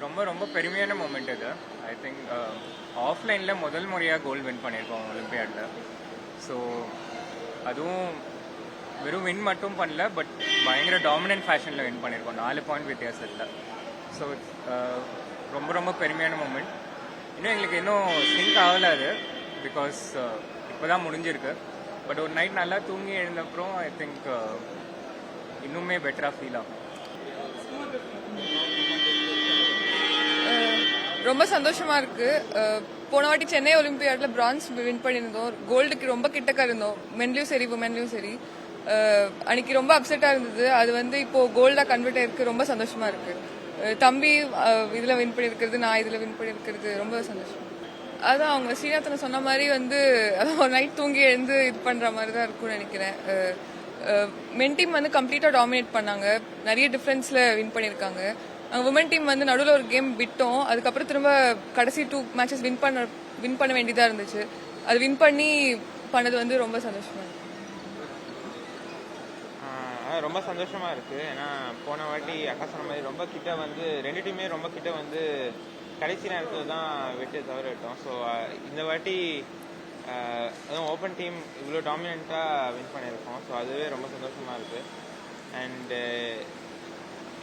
ரொம்ப ரொம்ப பெருமையான மூமெண்ட் இது. ஐ திங்க் ஆஃப்லைனில் முதல் முறையாக கோல்டு வின் பண்ணியிருக்கோம் ஒலிம்பியாடில். ஸோ அதுவும் வெறும் வின் மட்டும் பண்ணல, பட் பயங்கர டாமினன்ட் ஃபேஷனில் வின் பண்ணியிருக்கோம் 4 பாயிண்ட் வித்தியாசத்தில். ஸோ ரொம்ப ரொம்ப பெருமையான மூமெண்ட். இன்னும் எங்களுக்கு இன்னும் சிங்க் ஆகலை அது, பிகாஸ் இப்போ தான் முடிஞ்சிருக்கு. பட் ஒரு நைட் நல்லா தூங்கி எழுந்தப்புறம் ஐ திங்க் இன்னுமே பெட்டராக ஃபீல் ஆகும். ரொம்ப சந்தோஷமா இருக்கு. போன வாட்டி சென்னை ஒலிம்பியாட்ல பிரான்ஸ் வின் பண்ணியிருந்தோம். கோல்டுக்கு ரொம்ப கிட்டக்க இருந்தோம், மென்லயும் சரி உமன்லயும் சரி. அன்னைக்கு ரொம்ப அப்செட்டா இருந்தது. அது இப்போ கோல்டா கன்வெர்ட் ஆயிருக்கு. ரொம்ப சந்தோஷமா இருக்கு. தம்பி இதுல வின் பண்ணிருக்கிறது, நான் இதுல வின் பண்ணிருக்கிறது ரொம்ப சந்தோஷம். அதான் அவங்க ஸ்ரீநாதன் சொன்ன மாதிரி அதான் ஒரு நைட் தூங்கி எழுந்து இது பண்ற மாதிரி தான் இருக்கும்னு நினைக்கிறேன். மென் டீம் கம்ப்ளீட்டா டாமினேட் பண்ணாங்க, நிறைய டிஃபரன்ஸ்ல வின் பண்ணிருக்காங்க. உமன் டீம் நடுவில் ஒரு கேம் விட்டோம், அதுக்கப்புறம் திரும்ப கடைசி 2 மேட்சஸ் வின் பண்ண வேண்டியதா இருந்துச்சு. அது வின் பண்ணி பண்ணது ரொம்ப சந்தோஷமா இருக்கு. ரொம்ப சந்தோஷமா இருக்கு. ஏன்னா போன வாட்டி அக்கா சொன்ன மாதிரி ரொம்ப கிட்ட ரெண்டு டீமே ரொம்ப கிட்ட கடைசி நேரத்தில் தான் வெற்றி தவற விட்டோம். ஸோ இந்த வாட்டி அதுவும் ஓப்பன் டீம் இவ்வளோ டாமினண்ட்டாக வின் பண்ணியிருக்கோம். ஸோ அதுவே ரொம்ப சந்தோஷமா இருக்கு. அண்டு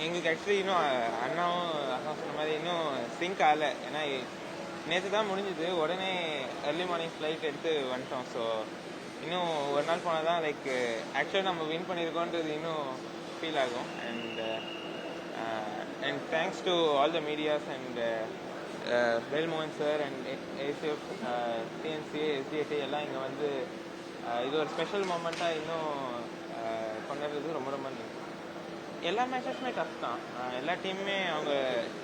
எங்களுக்கு ஆக்சுவலி இன்னும் அண்ணாவும் அக்கா சொன்ன மாதிரி இன்னும் சிங்க் ஆகலை. ஏன்னா நேற்று தான் முடிஞ்சுது, உடனே ஏர்லி மார்னிங் ஃப்ளைட் எடுத்து வந்துட்டோம். ஸோ இன்னும் ஒரு நாள் போனால் தான் ஆக்சுவலாக நம்ம வின் பண்ணியிருக்கோன்றது இன்னும் ஃபீல் ஆகும். And thanks to all the medias and Velmohan sir and ACF, TNCA, SDSA எல்லாம் இங்கே இது ஒரு ஸ்பெஷல் மூமெண்ட்டாக இன்னும் கொண்டாடுறது ரொம்ப ரொம்ப நன்றி. எல்லா மேட்சஸுமே டஃப் தான். எல்லா டீமுமே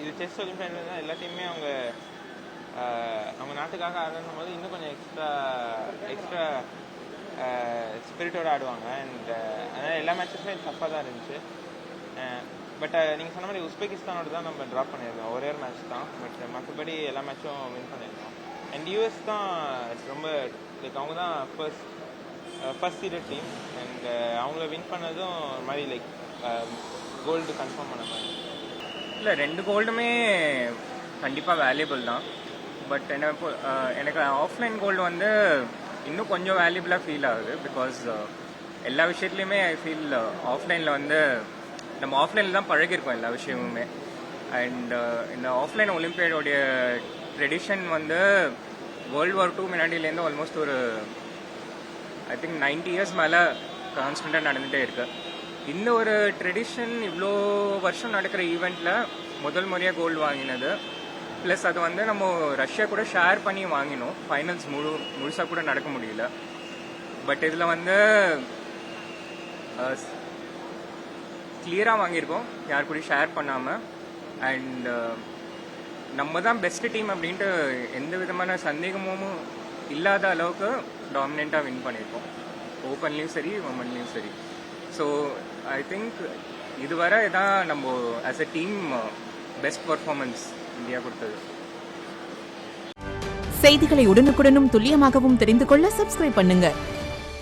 இது செஸ் ஒலிம்பியாட் தான், எல்லா டீமுமே அவங்க நாட்டுக்காக ஆடணும் போது இன்னும் கொஞ்சம் எக்ஸ்ட்ரா ஸ்பிரிட்டோட ஆடுவாங்க. அண்ட் அதனால் எல்லா மேட்சஸுமே டஃப்பாக தான் இருந்துச்சு. பட் நீங்கள் சொன்ன மாதிரி உஸ்பெகிஸ்தானோட தான் நம்ம ட்ராப் பண்ணியிருக்கோம், ஒரே ஒரு மேட்ச் தான். பட் மற்றபடி எல்லா மேட்சும் வின் பண்ணியிருக்கோம். அண்ட் யூஎஸ் தான் ரொம்ப அவங்க தான் ஃபர்ஸ்ட் சீடட் டீம். அண்ட் அவங்கள வின் பண்ணதும் ஒரு மாதிரி கோல்டு கன்ஃபார்ம் பண்ண மாதிரி. இல்லை, 2 கோல்டுமே கண்டிப்பாக வேல்யூபிள் தான். பட் எனக்கு ஆஃப்லைன் கோல்டு இன்னும் கொஞ்சம் வேல்யூபிளாக ஃபீல் ஆகுது. பிகாஸ் எல்லா விஷயத்துலையுமே ஐ ஃபீல் ஆஃப்லைனில் நம்ம ஆஃப்லைனில் தான் பழகிருக்கோம் எல்லா விஷயமுமே. அண்ட் இந்த ஆஃப்லைன் ஒலிம்பியாடோடைய ட்ரெடிஷன் வேர்ல்டு வார் 2 முன்னாடியிலேருந்து ஆல்மோஸ்ட் ஒரு ஐ திங்க் 90 இயர்ஸ் மேலே கான்ஸ்டண்ட்டாக நடந்துகிட்டே இருக்கு. இந்த ஒரு ட்ரெடிஷன் இவ்வளோ வருஷம் நடக்கிற ஈவெண்ட்டில் முதல் முறையாக கோல்டு வாங்கினது. ப்ளஸ் அது நம்ம ரஷ்யா கூட ஷேர் பண்ணி வாங்கினோம். ஃபைனல்ஸ் முழுசாக கூட நடக்க முடியல. பட் இதில் கிளியராக வாங்கியிருக்கோம், யார் கூட ஷேர் பண்ணாமல். அண்ட் நம்ம தான் பெஸ்ட் டீம் அப்படின்ட்டு எந்த விதமான சந்தேகமும் இல்லாத அளவுக்கு டாமினண்ட்டாக வின் பண்ணியிருக்கோம், ஓப்பன்லேயும் சரி உமன்லேயும் சரி. ஸோ ஐ திங்க் இதுவரை இதான் நம்ம as a team best performance India கொடுத்தது. செய்திகளை உடனுக்குடனும் துல்லியமாகவும் தெரிந்து கொள்ள சப்ஸ்கிரைப் பண்ணுங்க.